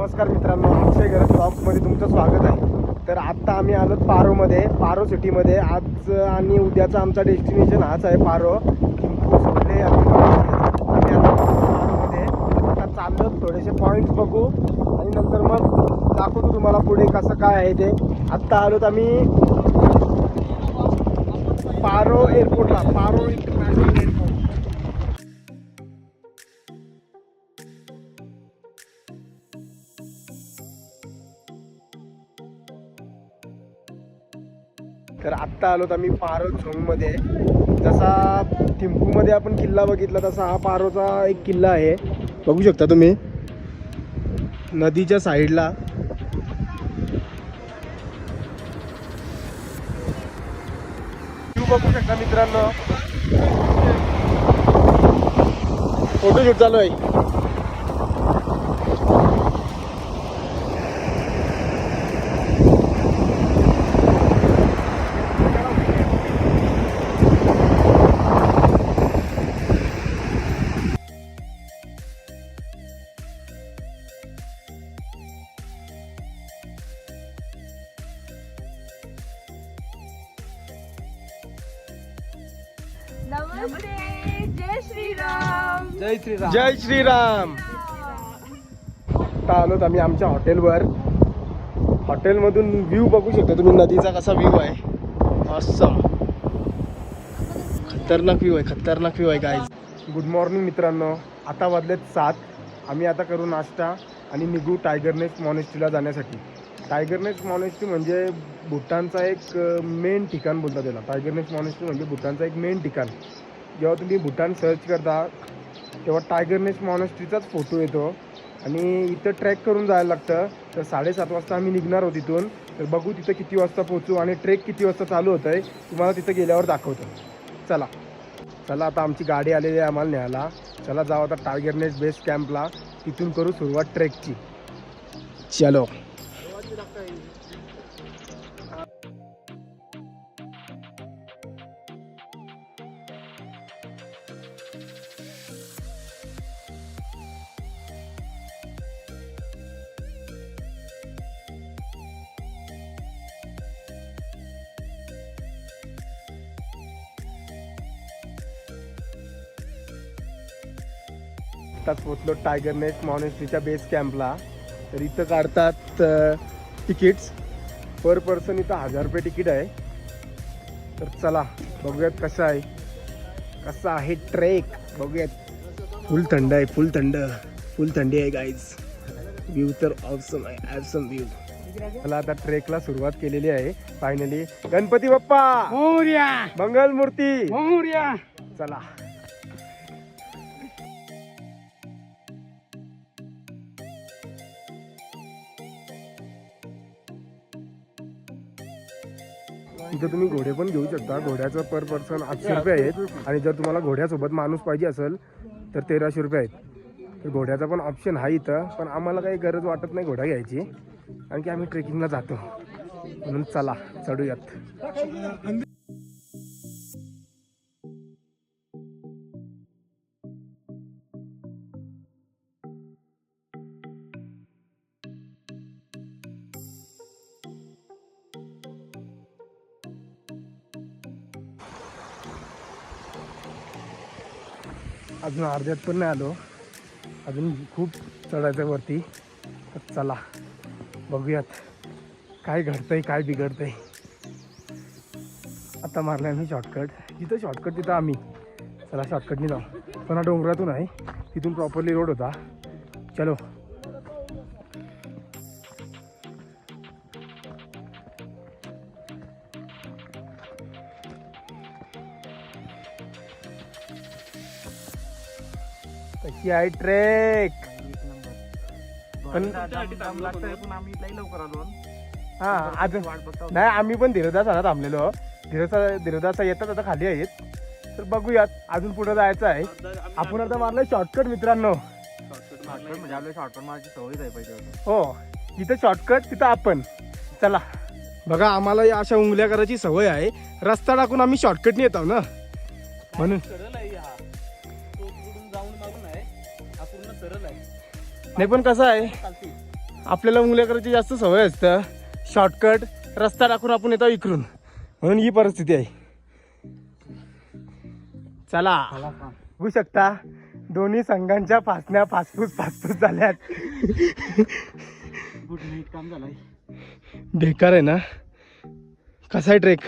नमस्कार मित्रांनो, अक्षय गरज ब्लॉग्समध्ये तुमचं स्वागत आहे. तर आत्ता आम्ही आलो पारोमध्ये, पारो सिटीमध्ये. आज आणि उद्याचा आमचा डेस्टिनेशन हाच आहे, पारो. सोडले आम्ही आता पारोमध्ये. आता चाललो, थोडेसे पॉईंट्स बघू आणि नंतर मग दाखवतो तुम्हाला पुढे कसं काय आहे ते. आत्ता आलोत आम्ही पारो एअरपोर्टला, पारो इंटरनॅशनल एअरपोर्ट. तर आत्ता आलोत आम्ही पारो झोंगमध्ये. जसा थिंपूमध्ये आपण किल्ला बघितला तसा हा पारोचा एक किल्ला आहे. बघू शकता तुम्ही नदीच्या साईडला. व्ह्यू बघू शकता मित्रांनो. फोटोशूट चालू आहे. नमस्ते, जय श्रीराम. जय श्रीराम. जय श्रीराम. आता आलोत आम्ही आमच्या हॉटेलवर. हॉटेलमधून व्ह्यू बघू शकता तुम्ही, नदीचा कसा व्ह्यू आहे. ऑसम, खतरनाक व्ह्यू आहे, खतरनाक व्ह्यू आहे गाईज. गुड मॉर्निंग मित्रांनो. आता वाजलेत 7. आम्ही आता करू नाश्ता आणि निघू टायगर नेस्ट मॉनेस्ट्रीला जाण्यासाठी. टायगर नेस्ट मॉनेस्ट्री म्हणजे भूटानचा एक मेन ठिकाण बोलतात त्याला. टायगर नेस्ट मॉनेस्ट्री म्हणजे भूटानचा एक मेन ठिकाण. जेव्हा तुम्ही भूटान सर्च करता तेव्हा टायगर नेस्ट मॉनेस्ट्रीचाच फोटो येतो. आणि इथं ट्रेक करून जायला लागतं. तर 7:30 वाजता आम्ही निघणार आहोत इथून. तर बघू तिथं किती वाजता पोहोचू आणि ट्रेक किती वाजता चालू होतं आहे तुम्हाला तिथं गेल्यावर दाखवतो. चला चला, आता आमची गाडी आलेली आहे आम्हाला न्यायला. चला जाऊ आता टायगर नेस्ट बेस कॅम्पला. तिथून करू सुरुवात ट्रेकची. चलो. आत्ताच पोचलो टायगर नेस्ट मॉनेस्ट्रीच्या बेस कॅम्पला. तर इथं काढतात तिकीट्स. पर पर्सन इथं 1000 रुपये तिकीट आहे. तर चला बघूयात कसं आहे, कसं आहे ट्रेक बघूयात. फुल थंड आहे, फुल थंडी आहे गाईज. व्ह्यू तर ऑसम आहे, ॲवसम व्ह्यू. मला आता ट्रेकला सुरुवात केलेली आहे फायनली. गणपती बाप्पा मोरया, मंगलमूर्ती मोरया. चला. इथं तुम्ही घोडे पण घेऊ शकता. घोड्याचं पर पर्सन 800 रुपये आहेत. आणि जर तुम्हाला घोड्यासोबत माणूस पाहिजे असेल तर 1300 रुपये आहेत. तर घोड्याचा पण ऑप्शन आहे इथं, पण आम्हाला काही गरज वाटत नाही घोडा घ्यायची, कारण की आम्ही ट्रेकिंगला जातो म्हणून. चला चढूयात. अजून अर्ध्यात पण नाही आलो, अजून खूप चढायचं वरती. तर चला बघूयात काय घडतंय, काय बिघडतंय. आता मारलं आम्ही शॉर्टकट. जिथं शॉर्टकट तिथं आम्ही. चला शॉर्टकटनी जाऊ. पण हा डोंगरातून आहे, तिथून प्रॉपरली रोड होता. चलो. कशी आहे ट्रेक? पण हा आज नाही, आम्ही पण धीरदासाला थांबलेलो. धीरदासा येतात आता खाली आहेत. तर बघूयात, अजून पुढे जायचं आहे. आपण आता मारलं शॉर्टकट मित्रांनो. हो, इथं शॉर्टकट, तिथं आपण. चला. बघा आम्हाला या अशा उंगल्या करायची सवय आहे. रस्ता टाकून आम्ही शॉर्टकटने येतो ना, म्हणून. नाही पण कसं आहे, आपल्याला मुलं करायची जास्त सवय असतं, शॉर्टकट रस्ता टाकून आपण येतो इकडून, म्हणून ही परिस्थिती आहे. चला बघू शकता दोन्ही संघांच्या फासण्या फासफूस झाल्यात. काम झालंय. बेकार आहे ना. कसा आहे ट्रेक?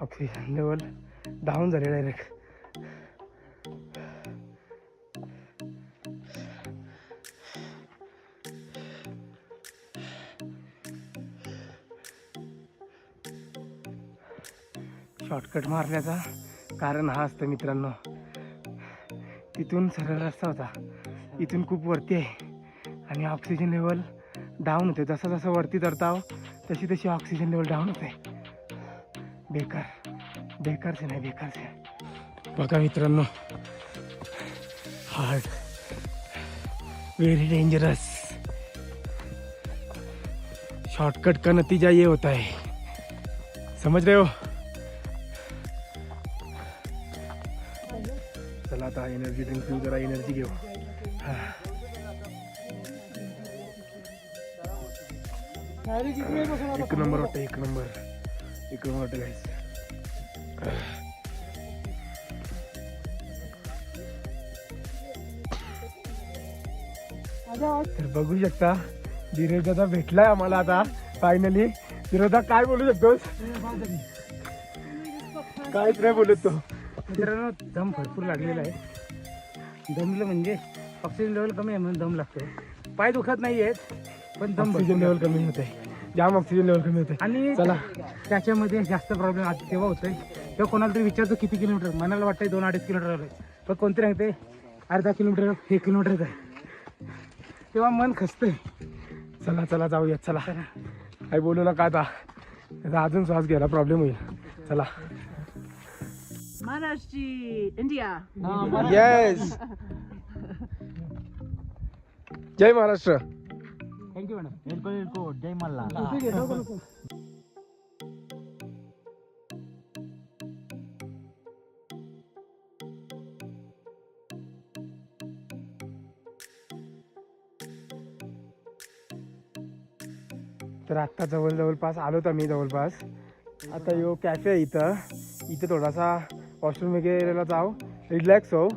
ऑक्सिजन लेवल डाऊन झाले डायरेक्ट. शॉर्टकट मारण्याचा कारण हा असतं मित्रांनो, तिथून सरळ रस्ता होता, इथून खूप वरती आहे आणि ऑक्सिजन लेवल डाऊन होते. जसं जसं वरती चढताव तशी तशी ऑक्सिजन लेवल डाऊन होते. बेकारचे नाही बेकारचे. बघा मित्रांनो, हार्ड, वेरी डेंजरस. शॉर्टकट का नतीजा ये होता है, समझ रहे हो? चला आता एनर्जी ड्रिंक पिऊ, जरा एनर्जी घेऊ. एक नंबर वाटतं, एक नंबर वाटतं गाईस. तर बघू शकता धीरज दादा भेटलाय आम्हाला आता फायनली. धीरज दादा काय बोलू शकतोस? काहीच नाही बोलत तो. मित्रांनो, दम भरपूर लागलेला आहे. दमलं म्हणजे ऑक्सिजन लेवल कमी आहे म्हणून दम लागतोय. पाय दुखत नाही आहेत पण दम ऑक्सिजन लेवल कमी होते, जाम ऑक्सिजन लेवल कमी होते. आणि चला, त्याच्यामध्ये जास्त प्रॉब्लेम आज तेव्हा होतोय तेव्हा कोणाला तरी विचारतो किती किलोमीटर, मनाला वाटतंय 2-2.5 किलोमीटर आलोय, पण कोणतरी सांगते अर्धा किलोमीटर 1 किलोमीटरच आहे, तेव्हा मन खचतंय. चला चला जाऊया. चला, काही बोलू नका आता, अजून श्वास घ्यायला प्रॉब्लेम होईल. चला. महाराष्ट्र इंडिया. येस, जय महाराष्ट्र. Thank you madam. जय मल्ला. तर आत्ता जवळपास आलोत आम्ही जवळपास. आता यो कॅफे आहे इथं थोडासा वॉशरूम वगैरेला जाऊ, रिलॅक्स हो.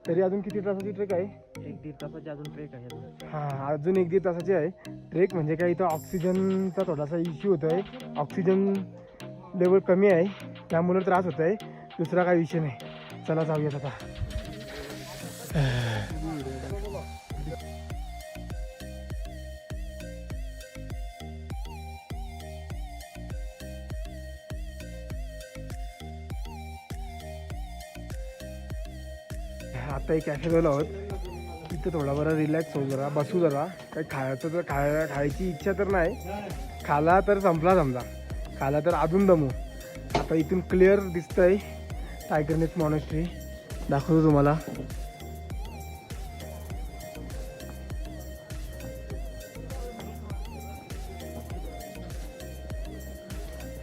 तरी अजून किती तासाची ट्रेक आहे? 1-1.5 तासाची अजून ट्रेक आहे. हां, अजून 1-1.5 तासाची आहे ट्रेक. म्हणजे काय, इथं ऑक्सिजनचा थोडासा इश्यू होतो आहे, ऑक्सिजन लेवल कमी आहे त्यामुळे त्रास होत आहे, दुसरा काही विषय नाही. चला जाऊयात आता. आता एक कॅफेजवळ आहोत, इथं थोडा बरा रिलॅक्स होऊ, जरा बसू, जरा काही खायचं तर खायची इच्छा तर नाही, खाला तर संपला समजा, खाला तर अजून दमू. आता इथून क्लिअर दिसतंय टायगर नेस्ट मॉनेस्ट्री, दाखवतो तुम्हाला.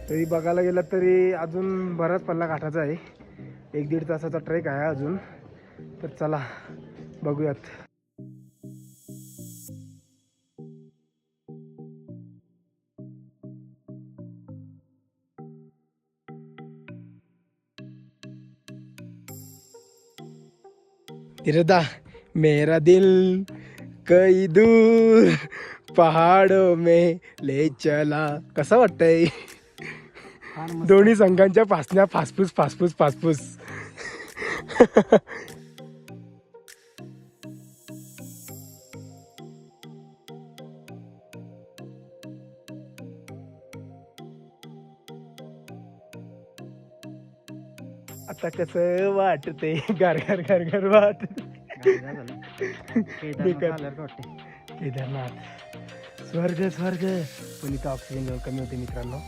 तरी बघायला गेलं तरी अजून बराच पल्ला गाठायचा आहे, 1-1.5 तासाचा ट्रेक आहे अजून. तर चला बघूयात. धीरज दा, मेरा दिल कई दूर पहाड़ों में ले चला. कसं वाटतंय? दोन्ही संघांच्या फासण्या फासफूस. आता कसं वाटते, घर वाट. केदारनाथ स्वर्ग पण इथं ऑक्सिजन लेवल कमी होते मित्रांनो.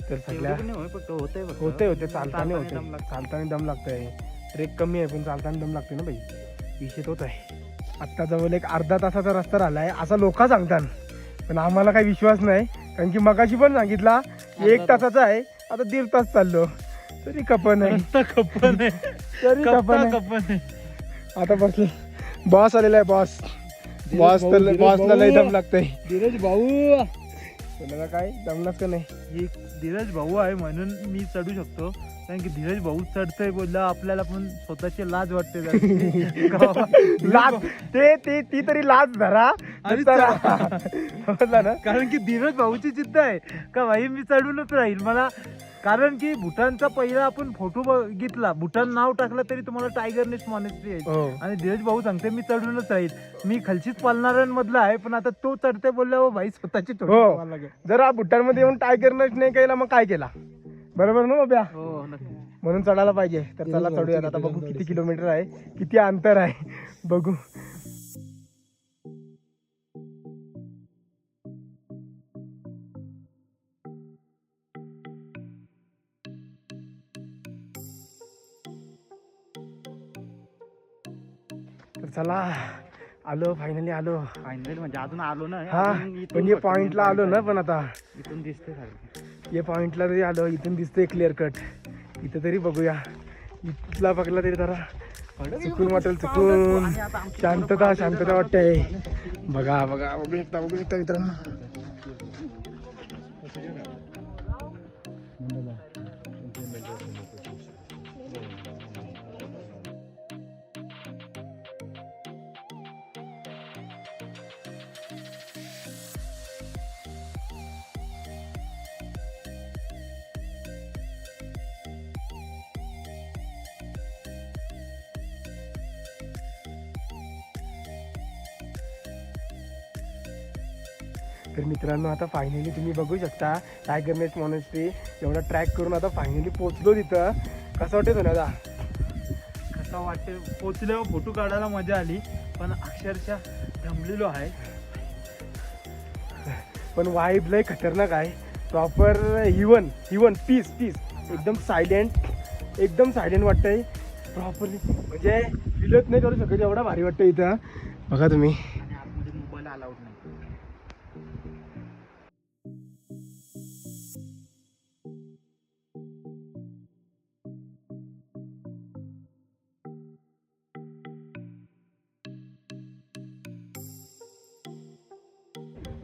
तर सगळ्या होते चालताना दम लागतंय. ट्रेक कमी आहे पण चालताना दम लागते ना बाई, विषय तोच आहे. आत्ता जवळ एक अर्धा तासाचा रस्ता राहिलाय असं लोक सांगतात, पण आम्हाला काही विश्वास नाही, कारण की मगाशी पण सांगितला 1 तासाचा आहे, आता 1.5 तास चाललो तरी कपन आहे. आता बसलो. बॉस आलेला आहे बॉस. बॉसला लय दम लागतंय. धीरज भाऊ, कोणाला काय जमलाच का नाही. ही धीरज भाऊ आहे म्हणून मी चढू शकतो, कारण की धीरज भाऊ चढतोय बोलला आपल्याला पण स्वतःची लाज वाटते जरा. लाज ती तरी लाज धरा आणि समजला ना. कारण की धीरज भाऊची जिद्द आहे का भाई मी चढूनच राहील मला. कारण की भूटानचा पहिला आपण फोटो बघितला, भूटान नाव टाकलं तरी तुम्हाला टायगर नेस्ट मॉनेस्ट्री आहे. हो. आणि धीरज भाऊ सांगते मी चढूनच राहील, मी खालचीच पालणाऱ्यांमधला आहे, पण आता तो चढते बोलल्यावर भाई स्वतःची हो. जर हा भूटानमध्ये येऊन टायगर नट नाही केला मग काय केला. बरोबर ना बाब्या. हो नक्की. म्हणून चढायला पाहिजे. तर चला चढूयात आता. बघू किती किलोमीटर आहे, किती अंतर आहे बघू. तर चला आलो, फायनली आलो. फायनल म्हणजे अजून आलो ना. हा पण ये पॉइंटला आलो ना. पण आता इथून दिसते खाली. ये पॉइंटला तरी आलो. इथून दिसतंय क्लिअर कट. इथं तरी बघूया. इथला बघला तरी जरा चुकून वाटेल. चुकून शांतता वाटते. बघा बघू शकता मित्रांनो. तर मित्रांनो आता फायनली तुम्ही बघू शकता टायगर नेस्ट मॉनेस्ट्री. एवढा ट्रॅक करून आता फायनली पोहोचलो तिथं. कसं वाटतं तुला? कसं वाटते पोचल्यावर फोटो काढायला मजा आली, पण अक्षरशः दमलेलो आहे. पण वाईब लय खतरनाक आहे. प्रॉपर इवन पीस एकदम सायलेंट वाटतंय. प्रॉपरली म्हणजे फिलच नाही करू शकत एवढा भारी वाटतं इथं. बघा तुम्ही. आणि आतमध्ये मोबाईल अलाउड नाही.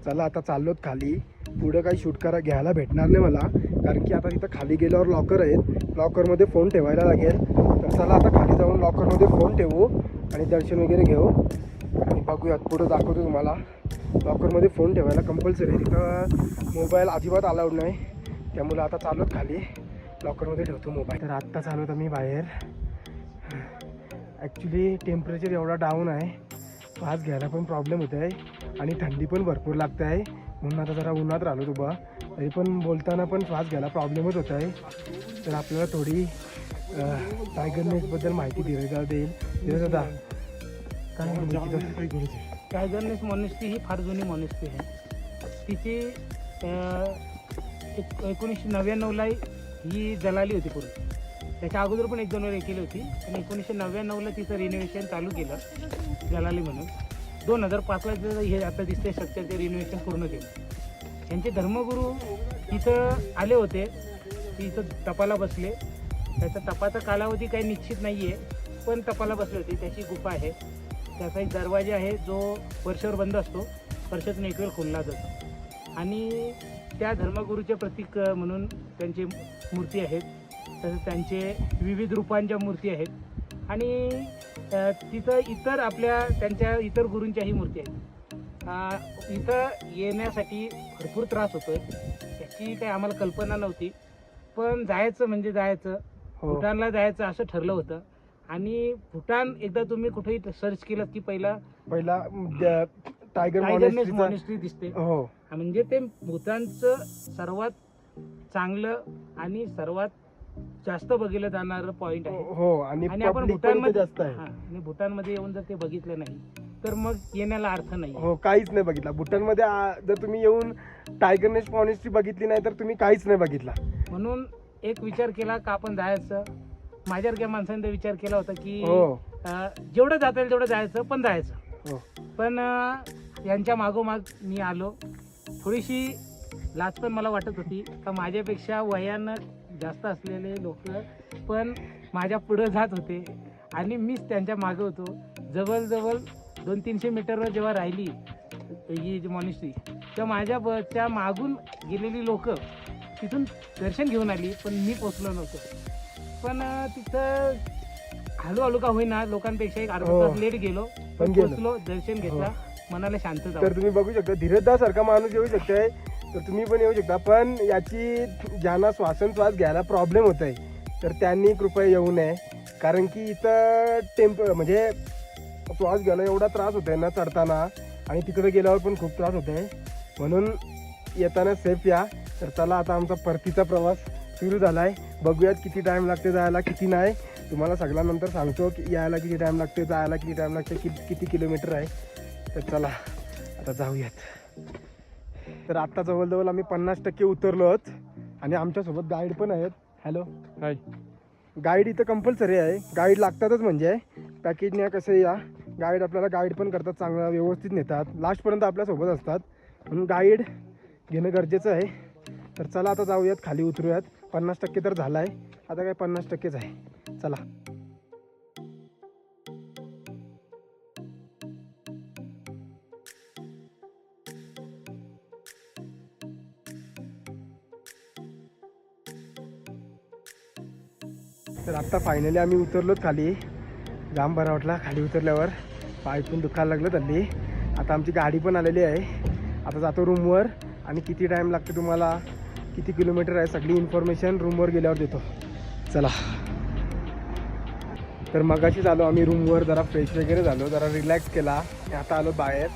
चला आता चाललोत खाली. पुढं काही शूट घ्यायला भेटणार नाही मला, कारण की आता तिथं खाली गेल्यावर लॉकर आहेत. लॉकरमध्ये फोन ठेवायला लागेल. तर चला आता खाली जाऊन लॉकरमध्ये फोन ठेवू आणि दर्शन वगैरे घेऊ आणि बघूयात. पुढं दाखवतो तुम्हाला. लॉकरमध्ये फोन ठेवायला कंपल्सरी आहे. तिथं मोबाईल अजिबात अलाउड नाही. त्यामुळे आता चाललोत खाली. लॉकरमध्ये ठेवतो मोबाईल. तर आत्ता चालवत आम्ही बाहेर. ॲक्च्युली टेम्परेचर एवढा डाऊन आहे, श्वास घ्यायला पण प्रॉब्लेम होत आहे आणि थंडी पण भरपूर लागते आहे. म्हणून आता जरा उन्हात राहिलो तुबा. तरी पण बोलताना पण श्वास घ्यायला प्रॉब्लेमच होत आहे. तर आपल्याला थोडी टायगर नेस्टबद्दल माहिती देईल. दादा काय टायगर नेस्ट मॉनेस्ट्री ही फार जुनी मॉनेस्ट्री आहे. तिची 1999ला ही जलाली होती पूर्ण. त्याच्या अगोदर पण 1-2 वेळा केली होती, पण 1999ला तिचं रिनोव्हेशन चालू केलं जलाली म्हणून. 2005ला हे आता दिसते स्ट्रक्चर ते रिनोव्हेशन पूर्ण केलं. यांचे धर्मगुरू इथं आले होते, इथं तपाला बसले. त्याचा तपाचा कालावधी काही निश्चित नाही आहे, पण तपाला बसले होते. त्याची गुफा आहे, त्याचा एक दरवाजा आहे जो वर्षभर बंद असतो, वर्षातून एक वेळ खोलला जातो. आणि त्या धर्मगुरूचे प्रतीक म्हणून त्यांची मूर्ती आहेत. तसंच त्यांचे विविध रूपांच्या मूर्ती आहेत. आणि तिथं त्यांच्या इतर गुरूंच्याही मूर्ती आहेत. इथं येण्यासाठी भरपूर त्रास होतोय. याची काही आम्हाला कल्पना नव्हती, पण जायचं म्हणजे जायचं. भूटानला जायचं असं ठरलं होतं. आणि भूटान एकदा तुम्ही कुठेही सर्च केलं की पहिला टायगर नेस्ट मॉनेस्ट्री दिसते. हो, म्हणजे ते भूटानचं सर्वात चांगलं आणि सर्वात जास्त बघितलं जाणारं पॉइंट आहे. हो, आणि आपण भूटानमध्ये जास्त आहे. आणि भूटानमध्ये येऊन जर ते बघितलं नाही तर मग येण्याला अर्थ नाही. हो, काहीच नाही बघितला भूटानमध्ये. जर तुम्ही येऊन टायगर नेस्ट मॉनेस्ट्री बघितली नाही तर तुम्ही काहीच नाही बघितला. म्हणून एक विचार केला का आपण जायचं. माझ्यासारख्या माणसांनी विचार केला होता की जेवढं जाता येईल तेवढं जायचं, पण जायचं. पण यांच्या मागोमाग मी आलो. थोडीशी लाज पण मला वाटत होती का माझ्यापेक्षा वयानं जास्त असलेले लोक पण माझ्या पुढं जात होते. आणि मीच त्यांच्या मागे होतो. जवळजवळ 200-300 मीटरवर जेव्हा राहिली ही जी मॉनेस्ट्री, तेव्हा माझ्या मागून गेलेली लोक तिथून दर्शन घेऊन आली, पण मी पोचलो नव्हतो. पण तिथं हळूहळू का होईना लोकांपेक्षा एक अर्धा तास लेट गेलो, पण गेलो. पोचलो, दर्शन घेतला, मनाला शांतता. तर तुम्ही बघू शकता धीरजदा सारखा माणूस येऊ शकतोय, तर तुम्ही पण येऊ शकता. पण याची ज्यांना श्वासोच्छ्वास घ्यायला प्रॉब्लेम होत आहे तर त्यांनी कृपया येऊ नये, कारण की इथं म्हणजे श्वास घ्यायला एवढा त्रास होत आहे ना चढताना, आणि तिकडे गेल्यावर पण खूप त्रास होत आहे. म्हणून येताना सेफ या. तर चला आता आमचा परतीचा प्रवास सुरू झाला आहे. बघूयात किती टाईम लागते जायला, किती नाही. तुम्हाला सगळ्यांनंतर सांगतो की यायला किती टाईम लागते, जायला किती टाईम लागते, किती किलोमीटर आहे. तर चला आता जाऊयात. तर आत्ता जवळजवळ आम्ही 50% उतरलो आहोत आणि आमच्यासोबत गाईड पण आहेत. Hello hi. गाईड इथं कंपल्सरी आहे, गाईड लागतातच. म्हणजे पॅकेजने कसं या गाईड आपल्याला गाईड पण करतात, चांगलं व्यवस्थित नेतात, लास्टपर्यंत आपल्यासोबत असतात. म्हणून गाईड घेणं गरजेचं आहे. तर चला आता जाऊयात, खाली उतरूयात. 50% तर झाला आहे, आता काय 50%च आहे. चला. तर आत्ता फायनली आम्ही उतरलोत खाली. जाम बरा वाटला खाली उतरल्यावर, पाय पण दुखायला लागलं हल्ली. आता आमची गाडी पण आलेली आहे. आता जातो रूमवर, आणि किती टाईम लागतो तुम्हाला, किती किलोमीटर आहे, सगळी इन्फॉर्मेशन रूमवर गेल्यावर देतो. चला. तर मगाशीच आलो आम्ही रूमवर, जरा फ्रेश वगैरे झालो, जरा रिलॅक्स केला, आणि आता आलो बाहेर.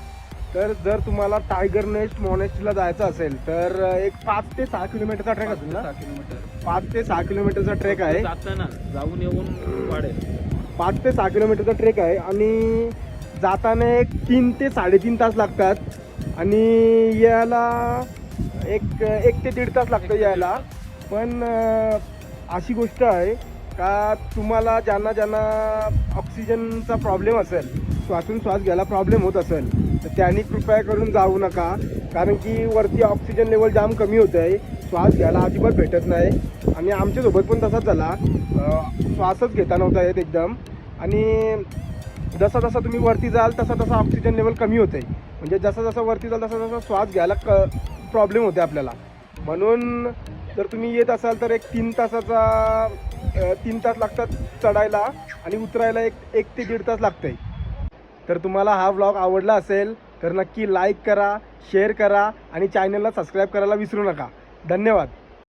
तर जर तुम्हाला टायगर नेस्ट मॉनेस्ट्रीला जायचं असेल तर एक 5 ते 6 किलोमीटरचा ट्रेक असेल ना. 5 ते 6 किलोमीटरचा ट्रेक आहे. जाताना जाऊन येऊन वाढेल. 5 ते 6 किलोमीटरचा ट्रेक आहे, आणि जाताना एक 3 ते 3.5 तास लागतात, आणि यायला एक ते 1.5 तास लागतं यायला. पण अशी गोष्ट आहे का तुम्हाला ज्यांना ऑक्सिजनचा प्रॉब्लेम असेल, श्वास घ्यायला प्रॉब्लेम होत असेल, तर त्यांनी कृपया करून जाऊ नका. कारण की वरती ऑक्सिजन लेवल जाम कमी होतं आहे, श्वास घ्यायला अजिबात भेटत नाही. आणि आमच्यासोबत पण तसाच झाला, श्वासच घेता नव्हता येत एकदम. आणि जसा जसा तुम्ही वरती जाल तसा तसा ऑक्सिजन लेवल कमी होते. म्हणजे जसा जसा वरती जाल तसा तसा श्वास घ्यायला प्रॉब्लेम होते आपल्याला. म्हणून जर तुम्ही येत असाल तर एक 3 तास लागतात चढायला, आणि उतरायला एक ते 1.5 तास लागते. तर तुम्हाला हा व्लॉग आवडला असेल तर नक्की लाईक करा, शेअर करा, आणि चॅनलला सबस्क्राईब करायला विसरू नका. धन्यवाद.